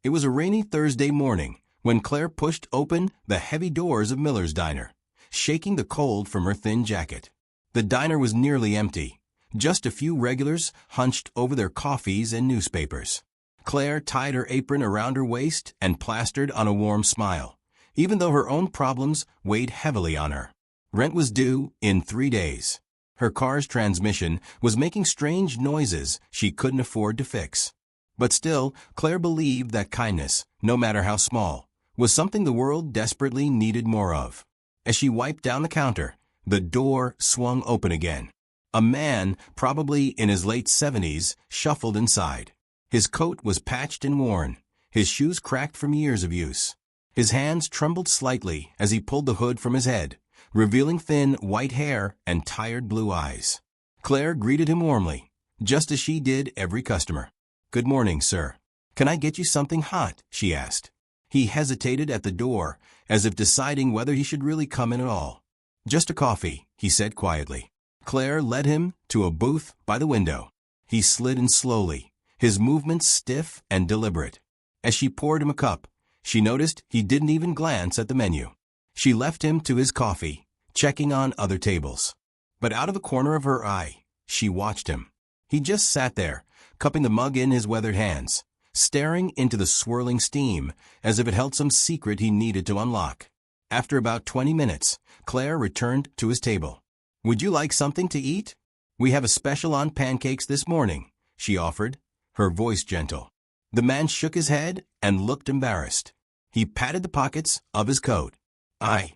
It was a rainy Thursday morning when Claire pushed open the heavy doors of Miller's Diner, shaking the cold from her thin jacket. The diner was nearly empty. Just a few regulars hunched over their coffees and newspapers. Claire tied her apron around her waist and plastered on a warm smile, even though her own problems weighed heavily on her. Rent was due in 3 days. Her car's transmission was making strange noises she couldn't afford to fix. But still, Claire believed that kindness, no matter how small, was something the world desperately needed more of. As she wiped down the counter, the door swung open again. A man, probably in his late 70s, shuffled inside. His coat was patched and worn, his shoes cracked from years of use. His hands trembled slightly as he pulled the hood from his head, revealing thin, white hair and tired blue eyes. Claire greeted him warmly, just as she did every customer. "Good morning, sir. Can I get you something hot?" she asked. He hesitated at the door, as if deciding whether he should really come in at all. "Just a coffee," he said quietly. Claire led him to a booth by the window. He slid in slowly, his movements stiff and deliberate. As she poured him a cup, she noticed he didn't even glance at the menu. She left him to his coffee, checking on other tables. But out of the corner of her eye, she watched him. He just sat there, cupping the mug in his weathered hands, staring into the swirling steam as if it held some secret he needed to unlock. After about 20 minutes, Claire returned to his table. "Would you like something to eat? We have a special on pancakes this morning," she offered, her voice gentle. The man shook his head and looked embarrassed. He patted the pockets of his coat. I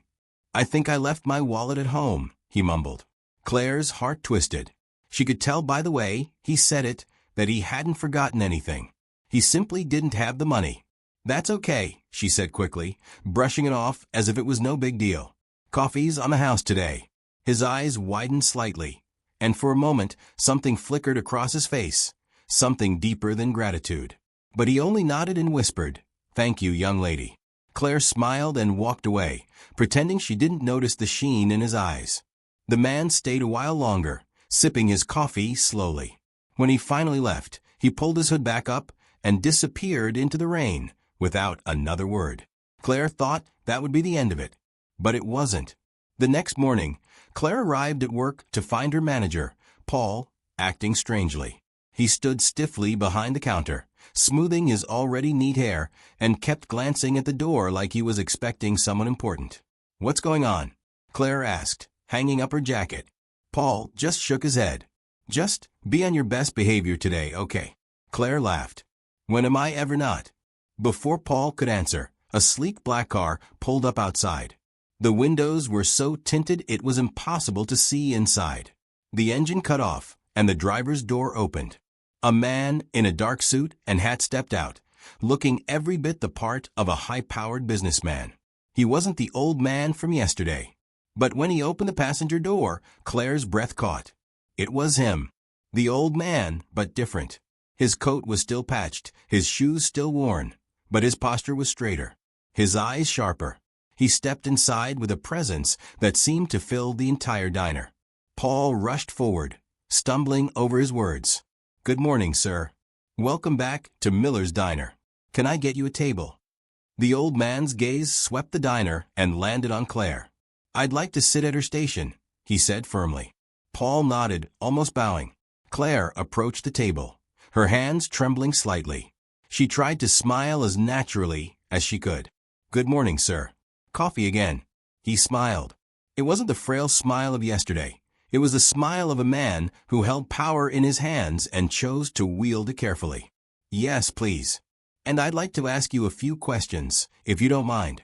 think I left my wallet at home," he mumbled. Claire's heart twisted. She could tell by the way he said it that he hadn't forgotten anything. He simply didn't have the money. "That's okay," she said quickly, brushing it off as if it was no big deal. "Coffee's on the house today." His eyes widened slightly, and for a moment something flickered across his face, something deeper than gratitude. But he only nodded and whispered, "Thank you, young lady." Claire smiled and walked away, pretending she didn't notice the sheen in his eyes. The man stayed a while longer, sipping his coffee slowly. When he finally left, he pulled his hood back up and disappeared into the rain without another word. Claire thought that would be the end of it, but it wasn't. The next morning, Claire arrived at work to find her manager, Paul, acting strangely. He stood stiffly behind the counter, smoothing his already neat hair, and kept glancing at the door like he was expecting someone important. "What's going on?" Claire asked, hanging up her jacket. Paul just shook his head. "Just be on your best behavior today, okay?" Claire laughed. "When am I ever not?" Before Paul could answer, a sleek black car pulled up outside. The windows were so tinted it was impossible to see inside. The engine cut off, and the driver's door opened. A man in a dark suit and hat stepped out, looking every bit the part of a high-powered businessman. He wasn't the old man from yesterday. But when he opened the passenger door, Claire's breath caught. It was him. The old man, but different. His coat was still patched, his shoes still worn, but his posture was straighter, his eyes sharper. He stepped inside with a presence that seemed to fill the entire diner. Paul rushed forward, stumbling over his words. "Good morning, sir. Welcome back to Miller's Diner. Can I get you a table?" The old man's gaze swept the diner and landed on Claire. "I'd like to sit at her station," he said firmly. Paul nodded, almost bowing. Claire approached the table, her hands trembling slightly. She tried to smile as naturally as she could. "Good morning, sir. Coffee again." He smiled. It wasn't the frail smile of yesterday. It was the smile of a man who held power in his hands and chose to wield it carefully. "Yes, please. And I'd like to ask you a few questions, if you don't mind."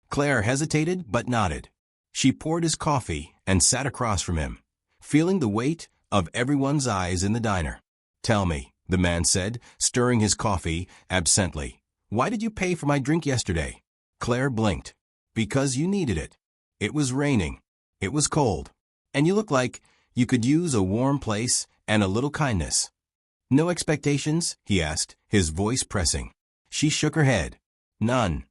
Claire hesitated but nodded. She poured his coffee and sat across from him, feeling the weight of everyone's eyes in the diner. "Tell me," the man said, stirring his coffee absently. "Why did you pay for my drink yesterday?" Claire blinked. "Because you needed it. It was raining. It was cold. And you look like you could use a warm place and a little kindness." "No expectations?" he asked, his voice pressing. She shook her head. "None."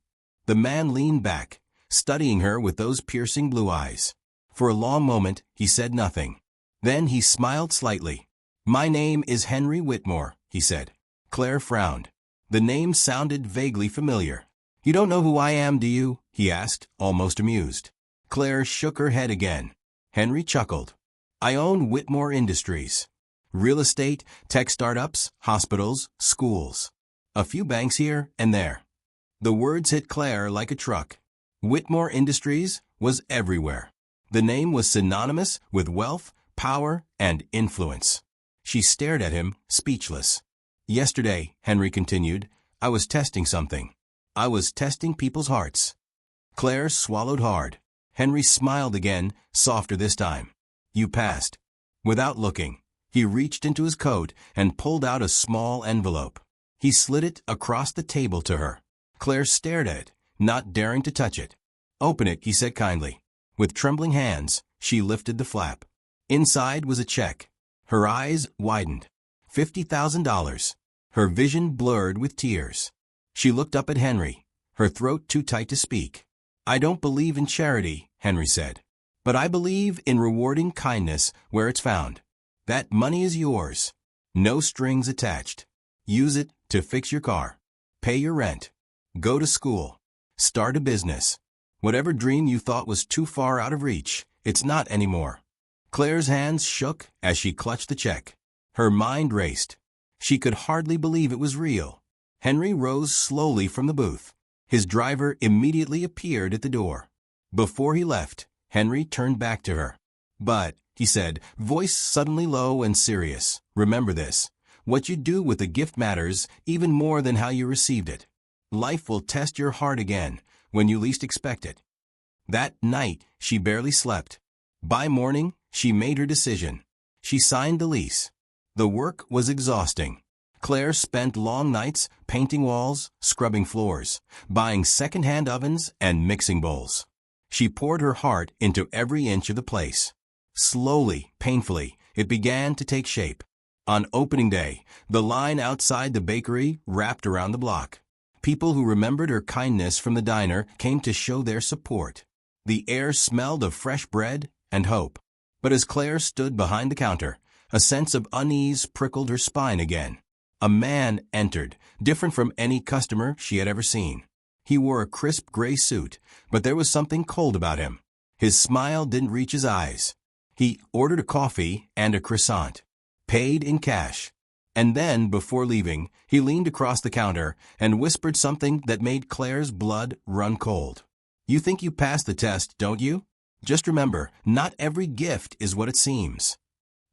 The man leaned back, studying her with those piercing blue eyes. For a long moment, he said nothing. Then he smiled slightly. "My name is Henry Whitmore," he said. Claire frowned. The name sounded vaguely familiar. "You don't know who I am, do you?" he asked, almost amused. Claire shook her head again. Henry chuckled. "I own Whitmore Industries. Real estate, tech startups, hospitals, schools. A few banks here and there." The words hit Claire like a truck. Whitmore Industries was everywhere. The name was synonymous with wealth, power, and influence. She stared at him, speechless. "Yesterday," Henry continued, "I was testing something. I was testing people's hearts." Claire swallowed hard. Henry smiled again, softer this time. "You passed." Without looking, he reached into his coat and pulled out a small envelope. He slid it across the table to her. Claire stared at it, not daring to touch it. "Open it," he said kindly. With trembling hands, she lifted the flap. Inside was a check. Her eyes widened. $50,000. Her vision blurred with tears. She looked up at Henry, her throat too tight to speak. "I don't believe in charity," Henry said. "But I believe in rewarding kindness where it's found. That money is yours. No strings attached. Use it to fix your car, pay your rent, go to school, start a business. Whatever dream you thought was too far out of reach, it's not anymore." Claire's hands shook as she clutched the check. Her mind raced. She could hardly believe it was real. Henry rose slowly from the booth. His driver immediately appeared at the door. Before he left, Henry turned back to her. "But," he said, voice suddenly low and serious, "remember this. What you do with the gift matters even more than how you received it. Life will test your heart again when you least expect it." That night, she barely slept. By morning, she made her decision. She signed the lease. The work was exhausting. Claire spent long nights painting walls, scrubbing floors, buying second-hand ovens and mixing bowls. She poured her heart into every inch of the place. Slowly, painfully, it began to take shape. On opening day, the line outside the bakery wrapped around the block. People who remembered her kindness from the diner came to show their support. The air smelled of fresh bread and hope. But as Claire stood behind the counter, a sense of unease prickled her spine again. A man entered, different from any customer she had ever seen. He wore a crisp gray suit, but there was something cold about him. His smile didn't reach his eyes. He ordered a coffee and a croissant, paid in cash. And then, before leaving, he leaned across the counter and whispered something that made Claire's blood run cold. "You think you passed the test, don't you? Just remember, not every gift is what it seems."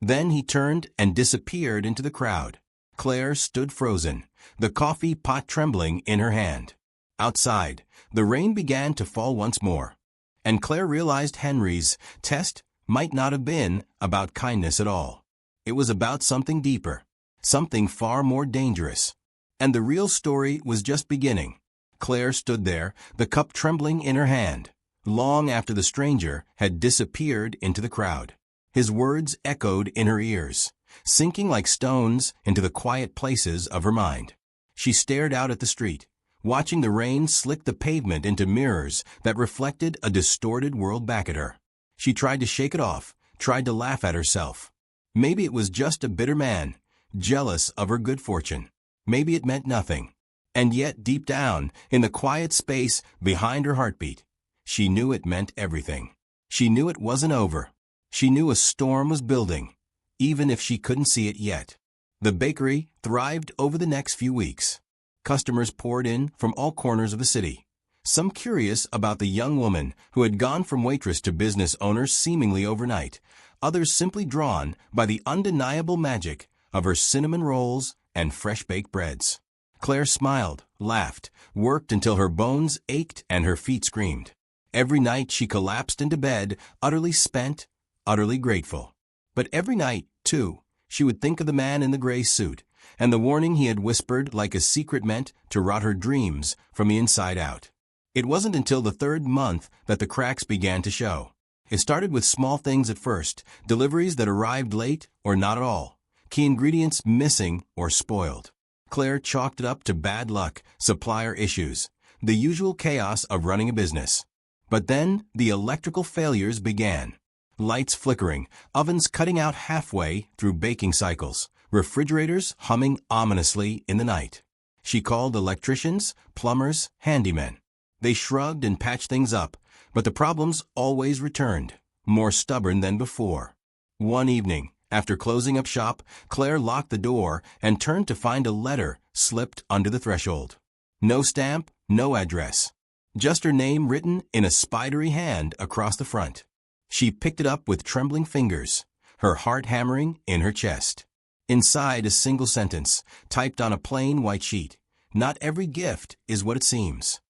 Then he turned and disappeared into the crowd. Claire stood frozen, the coffee pot trembling in her hand. Outside, the rain began to fall once more, and Claire realized Henry's test might not have been about kindness at all. It was about something deeper, something far more dangerous. And the real story was just beginning. Claire stood there, the cup trembling in her hand, long after the stranger had disappeared into the crowd. His words echoed in her ears, sinking like stones into the quiet places of her mind. She stared out at the street, watching the rain slick the pavement into mirrors that reflected a distorted world back at her. She tried to shake it off, tried to laugh at herself. Maybe it was just a bitter man, jealous of her good fortune. Maybe it meant nothing. And yet, deep down, in the quiet space behind her heartbeat, she knew it meant everything. She knew it wasn't over. She knew a storm was building, even if she couldn't see it yet. The bakery thrived over the next few weeks. Customers poured in from all corners of the city, some curious about the young woman who had gone from waitress to business owner seemingly overnight, others simply drawn by the undeniable magic of her cinnamon rolls and fresh-baked breads. Claire smiled, laughed, worked until her bones ached and her feet screamed. Every night she collapsed into bed, utterly spent, utterly grateful. But every night, too, she would think of the man in the gray suit, and the warning he had whispered like a secret meant to rot her dreams from the inside out. It wasn't until the third month that the cracks began to show. It started with small things at first, deliveries that arrived late or not at all, key ingredients missing or spoiled. Claire chalked it up to bad luck, supplier issues, the usual chaos of running a business. But then the electrical failures began. Lights flickering, ovens cutting out halfway through baking cycles, refrigerators humming ominously in the night. She called electricians, plumbers, handymen. They shrugged and patched things up, but the problems always returned, more stubborn than before. One evening, after closing up shop, Claire locked the door and turned to find a letter slipped under the threshold. No stamp, no address. Just her name written in a spidery hand across the front. She picked it up with trembling fingers, her heart hammering in her chest. Inside a single sentence, typed on a plain white sheet. Not every gift is what it seems.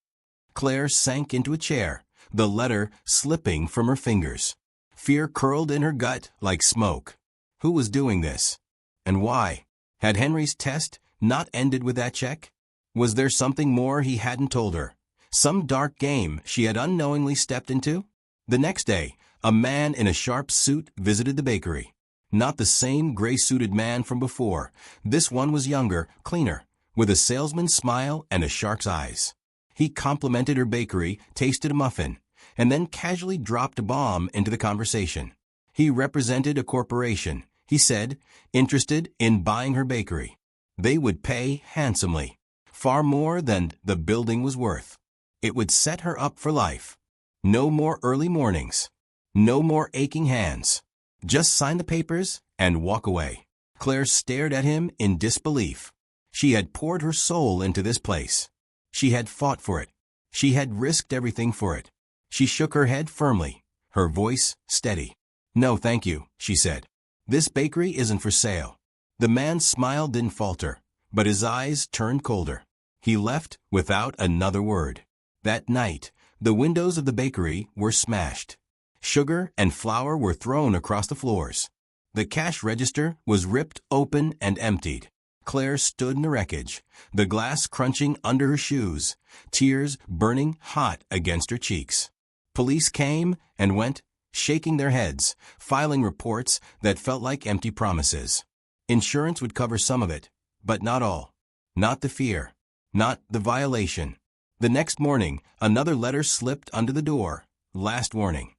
Claire sank into a chair, the letter slipping from her fingers. Fear curled in her gut like smoke. Who was doing this? And why? Had Henry's test not ended with that check? Was there something more he hadn't told her? Some dark game she had unknowingly stepped into? The next day, a man in a sharp suit visited the bakery. Not the same gray-suited man from before. This one was younger, cleaner, with a salesman's smile and a shark's eyes. He complimented her bakery, tasted a muffin, and then casually dropped a bomb into the conversation. He represented a corporation, he said, interested in buying her bakery. They would pay handsomely, far more than the building was worth. It would set her up for life. No more early mornings. No more aching hands. Just sign the papers and walk away. Claire stared at him in disbelief. She had poured her soul into this place. She had fought for it. She had risked everything for it. She shook her head firmly, her voice steady. "No, thank you," she said. "This bakery isn't for sale." The man's smile didn't falter, but his eyes turned colder. He left without another word. That night, the windows of the bakery were smashed. Sugar and flour were thrown across the floors. The cash register was ripped open and emptied. Claire stood in the wreckage, the glass crunching under her shoes, tears burning hot against her cheeks. Police came and went, shaking their heads, filing reports that felt like empty promises. Insurance would cover some of it, but not all. Not the fear. Not the violation. The next morning, another letter slipped under the door. Last warning.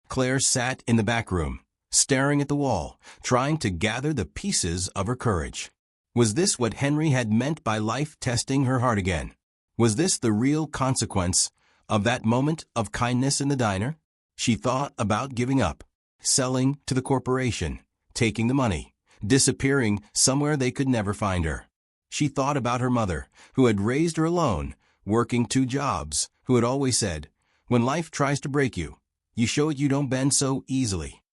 Claire sat in the back room, staring at the wall, trying to gather the pieces of her courage. Was this what Henry had meant by life testing her heart again? Was this the real consequence of that moment of kindness in the diner? She thought about giving up, selling to the corporation, taking the money, disappearing somewhere they could never find her. She thought about her mother, who had raised her alone, working 2 jobs, who had always said, "When life tries to break you, you show it you don't bend so easily."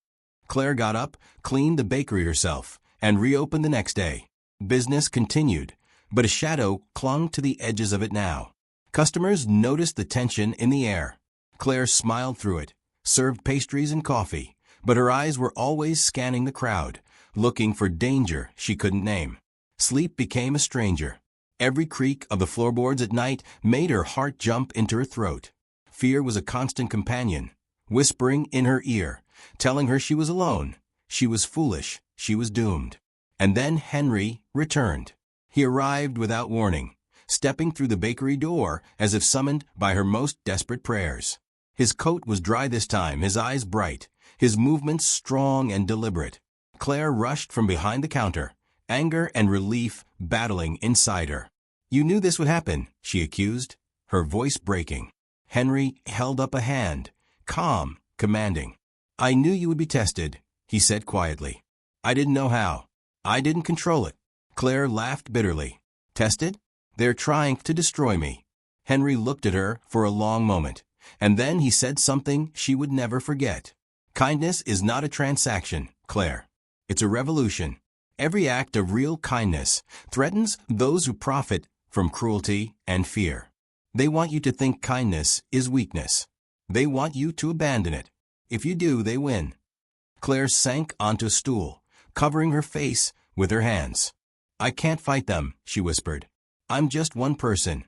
Claire got up, cleaned the bakery herself, and reopened the next day. Business continued, but a shadow clung to the edges of it now. Customers noticed the tension in the air. Claire smiled through it, served pastries and coffee, but her eyes were always scanning the crowd, looking for danger she couldn't name. Sleep became a stranger. Every creak of the floorboards at night made her heart jump into her throat. Fear was a constant companion, whispering in her ear, telling her she was alone, she was foolish, she was doomed. And then Henry returned. He arrived without warning, stepping through the bakery door as if summoned by her most desperate prayers. His coat was dry this time, his eyes bright, his movements strong and deliberate. Claire rushed from behind the counter, anger and relief battling inside her. "You knew this would happen," she accused, her voice breaking. Henry held up a hand, calm, commanding. "I knew you would be tested," he said quietly. "I didn't know how. I didn't control it." Claire laughed bitterly. "Tested? They're trying to destroy me." Henry looked at her for a long moment, and then he said something she would never forget. "Kindness is not a transaction, Claire. It's a revolution. Every act of real kindness threatens those who profit from cruelty and fear. They want you to think kindness is weakness. They want you to abandon it. If you do, they win." Claire sank onto a stool, covering her face with her hands. "I can't fight them," she whispered. "I'm just one person."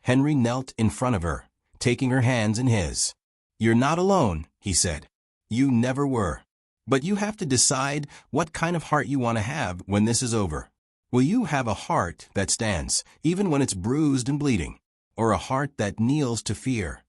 Henry knelt in front of her, taking her hands in his. "You're not alone," he said. "You never were. But you have to decide what kind of heart you want to have when this is over. Will you have a heart that stands, even when it's bruised and bleeding, or a heart that kneels to fear?"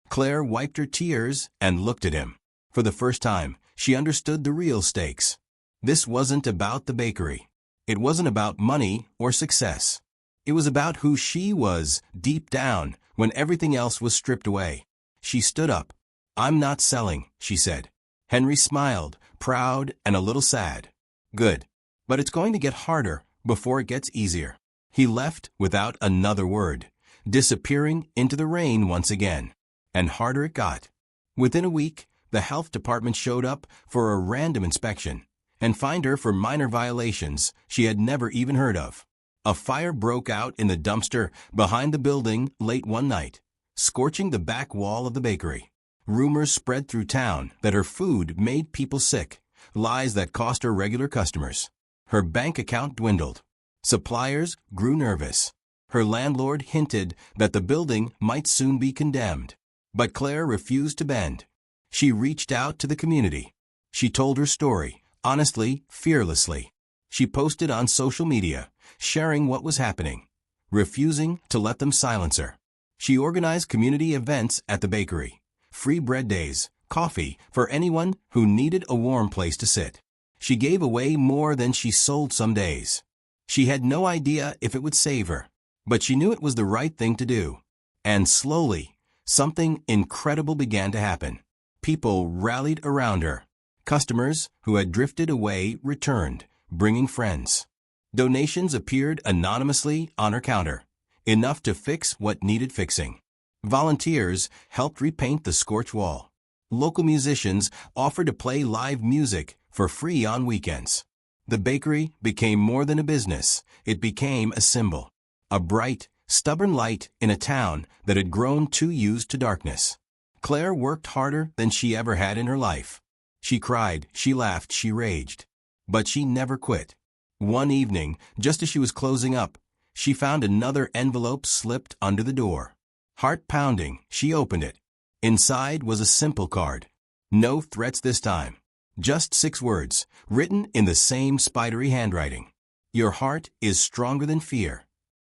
Claire wiped her tears and looked at him. For the first time, she understood the real stakes. This wasn't about the bakery. It wasn't about money or success. It was about who she was, deep down, when everything else was stripped away. She stood up. "I'm not selling," she said. Henry smiled, proud and a little sad. "Good. But it's going to get harder before it gets easier." He left without another word, disappearing into the rain once again. And harder it got. Within a week, the health department showed up for a random inspection and fined her for minor violations she had never even heard of. A fire broke out in the dumpster behind the building late one night, scorching the back wall of the bakery. Rumors spread through town that her food made people sick, lies that cost her regular customers. Her bank account dwindled. Suppliers grew nervous. Her landlord hinted that the building might soon be condemned. But Claire refused to bend. She reached out to the community. She told her story, honestly, fearlessly. She posted on social media, sharing what was happening, refusing to let them silence her. She organized community events at the bakery, free bread days, coffee for anyone who needed a warm place to sit. She gave away more than she sold some days. She had no idea if it would save her, but she knew it was the right thing to do. And slowly, something incredible began to happen. People rallied around her. Customers who had drifted away returned, bringing friends. Donations appeared anonymously on her counter, enough to fix what needed fixing. Volunteers helped repaint the scorched wall. Local musicians offered to play live music for free on weekends. The bakery became more than a business. It became a symbol. A bright, stubborn light in a town that had grown too used to darkness. Claire worked harder than she ever had in her life. She cried, she laughed, she raged. But she never quit. One evening, just as she was closing up, she found another envelope slipped under the door. Heart pounding, she opened it. Inside was a simple card. No threats this time. Just 6 words, written in the same spidery handwriting. "Your heart is stronger than fear."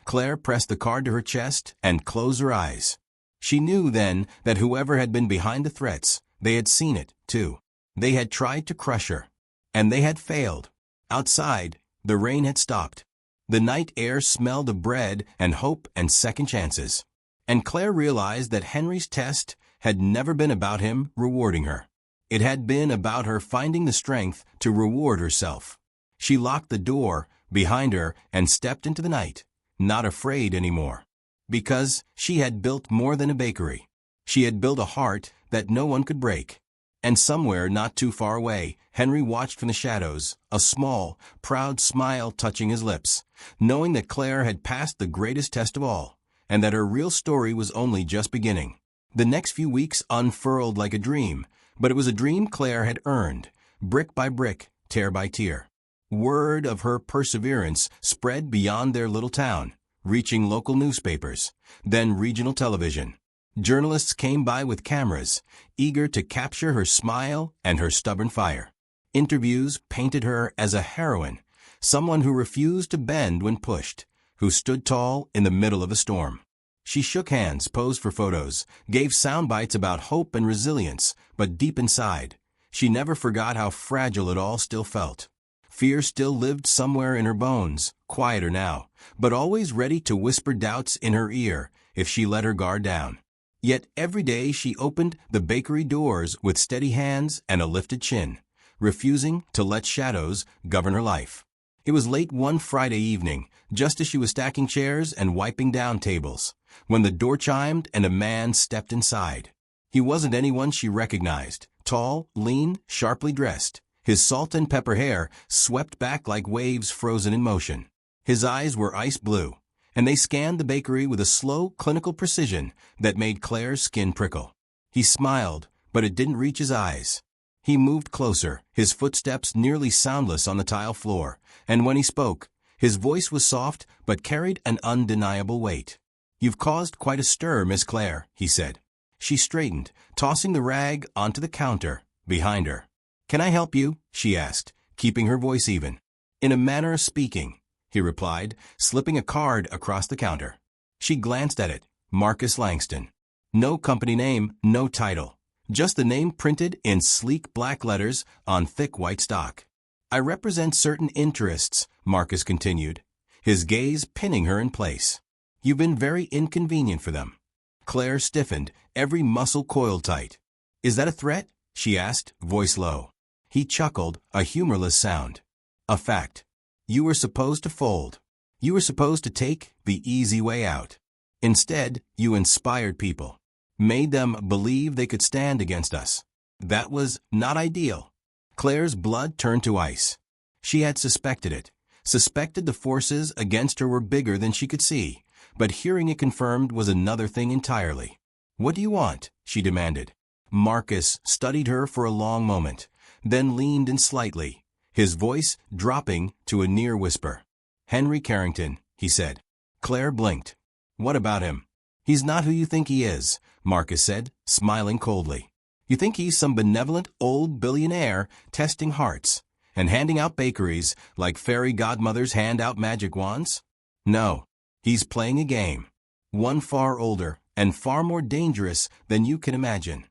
Claire pressed the card to her chest and closed her eyes. She knew then that whoever had been behind the threats, they had seen it, too. They had tried to crush her. And they had failed. Outside, the rain had stopped. The night air smelled of bread and hope and second chances. And Claire realized that Henry's test had never been about him rewarding her. It had been about her finding the strength to reward herself. She locked the door behind her and stepped into the night, not afraid anymore. Because she had built more than a bakery. She had built a heart that no one could break. And somewhere not too far away, Henry watched from the shadows, a small, proud smile touching his lips, knowing that Claire had passed the greatest test of all, and that her real story was only just beginning. The next few weeks unfurled like a dream, but it was a dream Claire had earned, brick by brick, tear by tear. Word of her perseverance spread beyond their little town, reaching local newspapers, then regional television. Journalists came by with cameras, eager to capture her smile and her stubborn fire. Interviews painted her as a heroine, someone who refused to bend when pushed, who stood tall in the middle of a storm. She shook hands, posed for photos, gave sound bites about hope and resilience, but deep inside, she never forgot how fragile it all still felt. Fear still lived somewhere in her bones, quieter now, but always ready to whisper doubts in her ear if she let her guard down. Yet every day she opened the bakery doors with steady hands and a lifted chin, refusing to let shadows govern her life. It was late one Friday evening, just as she was stacking chairs and wiping down tables, when the door chimed and a man stepped inside. He wasn't anyone she recognized. Tall, lean, sharply dressed. His salt and pepper hair swept back like waves frozen in motion. His eyes were ice blue, and they scanned the bakery with a slow, clinical precision that made Claire's skin prickle. He smiled, but it didn't reach his eyes. He moved closer, his footsteps nearly soundless on the tile floor, and when he spoke, his voice was soft but carried an undeniable weight. "You've caused quite a stir, Miss Claire," he said. She straightened, tossing the rag onto the counter behind her. "Can I help you?" she asked, keeping her voice even. "In a manner of speaking," he replied, slipping a card across the counter. She glanced at it. Marcus Langston. No company name, no title. Just the name printed in sleek black letters on thick white stock. "I represent certain interests," Marcus continued. his gaze pinning her in place. "You've been very inconvenient for them." Claire stiffened, every muscle coiled tight. "Is that a threat?" she asked, voice low. He chuckled, a humorless sound. "A fact. You were supposed to fold. You were supposed to take the easy way out. Instead, you inspired people. Made them believe they could stand against us. That was not ideal." Claire's blood turned to ice. She had suspected it. Suspected the forces against her were bigger than she could see, but hearing it confirmed was another thing entirely. "What do you want?" she demanded. Marcus studied her for a long moment, then leaned in slightly, his voice dropping to a near whisper. "Henry Carrington," he said. Claire blinked. "What about him?" "He's not who you think he is," Marcus said, smiling coldly. "You think he's some benevolent old billionaire testing hearts and handing out bakeries like fairy godmothers hand out magic wands? No, he's playing a game, one far older and far more dangerous than you can imagine."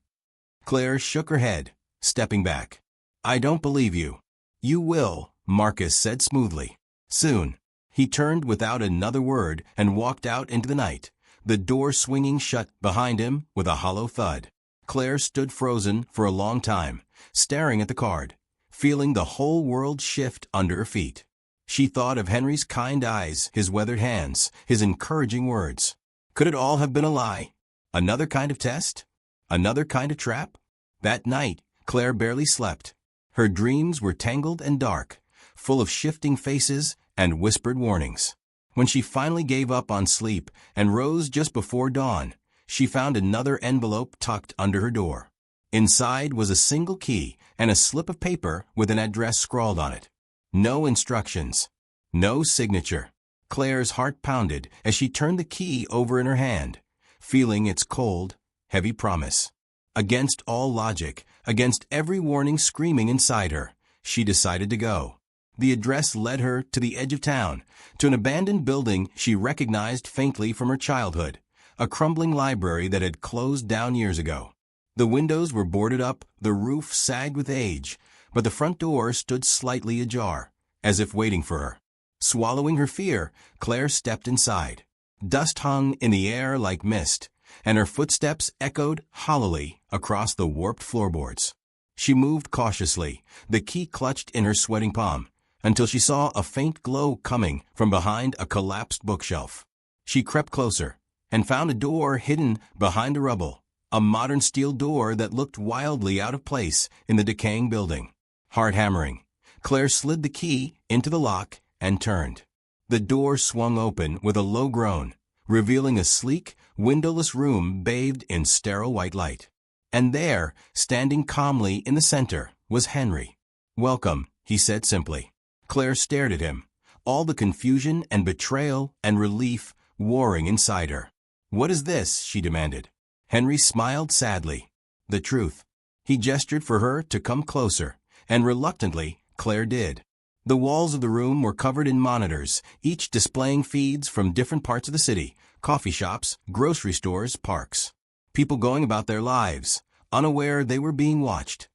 Claire shook her head, stepping back. "I don't believe you." "You will," Marcus said smoothly. "Soon." He turned without another word and walked out into the night, the door swinging shut behind him with a hollow thud. Claire stood frozen for a long time, staring at the card, feeling the whole world shift under her feet. She thought of Henry's kind eyes, his weathered hands, his encouraging words. Could it all have been a lie? Another kind of test? Another kind of trap? That night, Claire barely slept. Her dreams were tangled and dark, full of shifting faces and whispered warnings. When she finally gave up on sleep and rose just before dawn, she found another envelope tucked under her door. Inside was a single key and a slip of paper with an address scrawled on it. No instructions. No signature. Claire's heart pounded as she turned the key over in her hand, feeling its cold, heavy promise. Against all logic, against every warning screaming inside her, she decided to go. The address led her to the edge of town, to an abandoned building she recognized faintly from her childhood, a crumbling library that had closed down years ago. The windows were boarded up, the roof sagged with age, but the front door stood slightly ajar, as if waiting for her. Swallowing her fear, Claire stepped inside. Dust hung in the air like mist, and her footsteps echoed hollowly across the warped floorboards. She moved cautiously, the key clutched in her sweating palm, until she saw a faint glow coming from behind a collapsed bookshelf. She crept closer and found a door hidden behind the rubble, a modern steel door that looked wildly out of place in the decaying building. Heart hammering, Claire slid the key into the lock and turned. The door swung open with a low groan, revealing a sleek, windowless room bathed in sterile white light. And there, standing calmly in the center, was Henry. "Welcome," he said simply. Claire stared at him, all the confusion and betrayal and relief warring inside her. "What is this?" she demanded. Henry smiled sadly. "The truth." He gestured for her to come closer, and reluctantly, Claire did. The walls of the room were covered in monitors, each displaying feeds from different parts of the city, coffee shops, grocery stores, parks. People going about their lives, unaware they were being watched.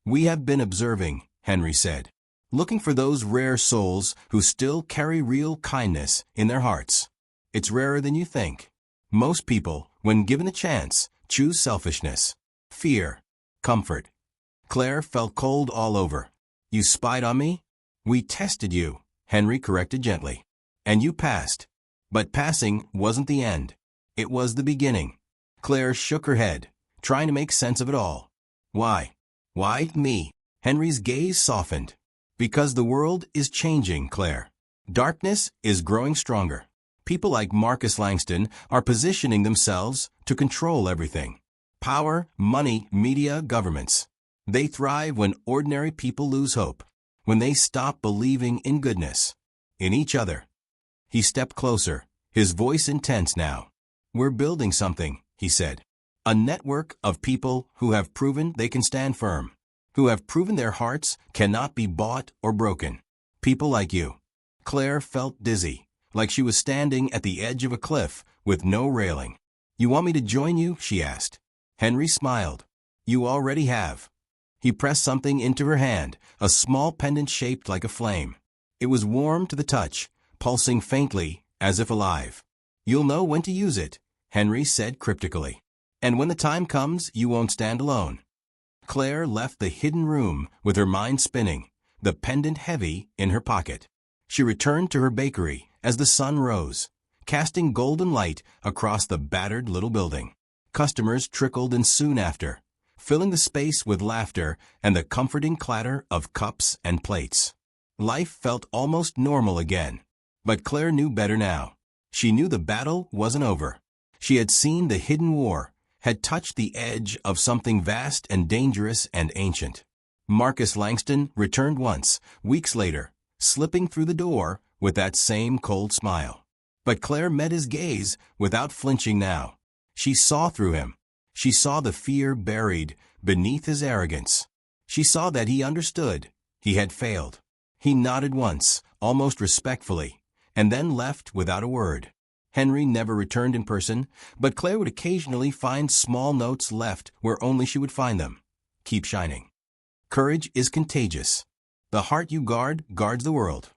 "We have been observing," Henry said, "looking for those rare souls who still carry real kindness in their hearts. It's rarer than you think. Most people, when given a chance, choose selfishness, fear, comfort." Claire felt cold all over. "You spied on me?" "We tested you," Henry corrected gently. "And you passed." But passing wasn't the end. It was the beginning. Claire shook her head, trying to make sense of it all. "Why? Why me?" Henry's gaze softened. "Because the world is changing, Claire. Darkness is growing stronger. People like Marcus Langston are positioning themselves to control everything. Power, money, media, governments. They thrive when ordinary people lose hope, when they stop believing in goodness, in each other." He stepped closer, his voice intense now. "We're building something," he said. "A network of people who have proven they can stand firm, who have proven their hearts cannot be bought or broken. People like you." Claire felt dizzy, like she was standing at the edge of a cliff with no railing. "You want me to join you?" she asked. Henry smiled. "You already have." He pressed something into her hand, a small pendant shaped like a flame. It was warm to the touch, pulsing faintly, as if alive. "You'll know when to use it," Henry said cryptically. "And when the time comes, you won't stand alone." Claire left the hidden room with her mind spinning, the pendant heavy in her pocket. She returned to her bakery as the sun rose, casting golden light across the battered little building. Customers trickled in soon after, filling the space with laughter and the comforting clatter of cups and plates. Life felt almost normal again. But Claire knew better now. She knew the battle wasn't over. She had seen the hidden war, had touched the edge of something vast and dangerous and ancient. Marcus Langston returned once, weeks later, slipping through the door with that same cold smile. But Claire met his gaze without flinching now. She saw through him. She saw the fear buried beneath his arrogance. She saw that he understood. He had failed. He nodded once, almost respectfully, and then left without a word. Henry never returned in person, but Claire would occasionally find small notes left where only she would find them. Keep shining. Courage is contagious. The heart you guard guards the world.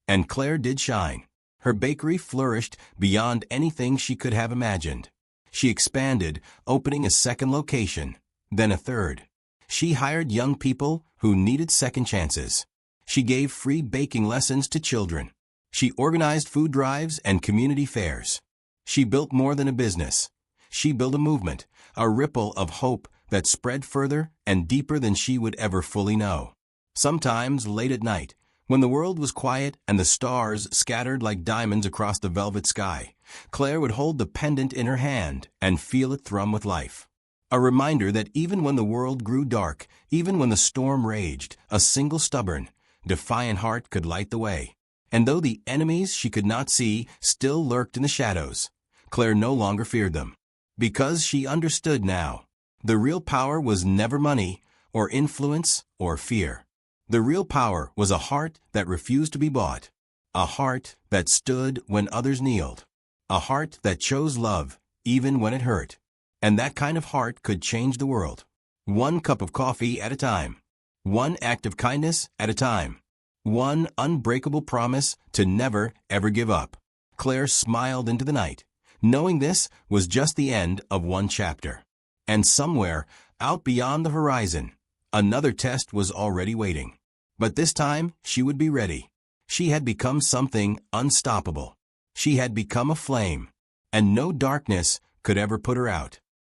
And Claire did shine. Her bakery flourished beyond anything she could have imagined. She expanded, opening a second location, then a third. She hired young people who needed second chances. She gave free baking lessons to children. She organized food drives and community fairs. She built more than a business. She built a movement, a ripple of hope that spread further and deeper than she would ever fully know. Sometimes, late at night, when the world was quiet and the stars scattered like diamonds across the velvet sky, Claire would hold the pendant in her hand and feel it thrum with life. A reminder that even when the world grew dark, even when the storm raged, a single stubborn, defiant heart could light the way. And though the enemies she could not see still lurked in the shadows, Claire no longer feared them. Because she understood now, the real power was never money or influence or fear. The real power was a heart that refused to be bought, a heart that stood when others kneeled, a heart that chose love even when it hurt. And that kind of heart could change the world. One cup of coffee at a time. One act of kindness at a time. One unbreakable promise to never, ever give up. Claire smiled into the night, knowing this was just the end of one chapter. And somewhere, out beyond the horizon, another test was already waiting. But this time, she would be ready. She had become something unstoppable. She had become a flame, and no darkness could ever put her out.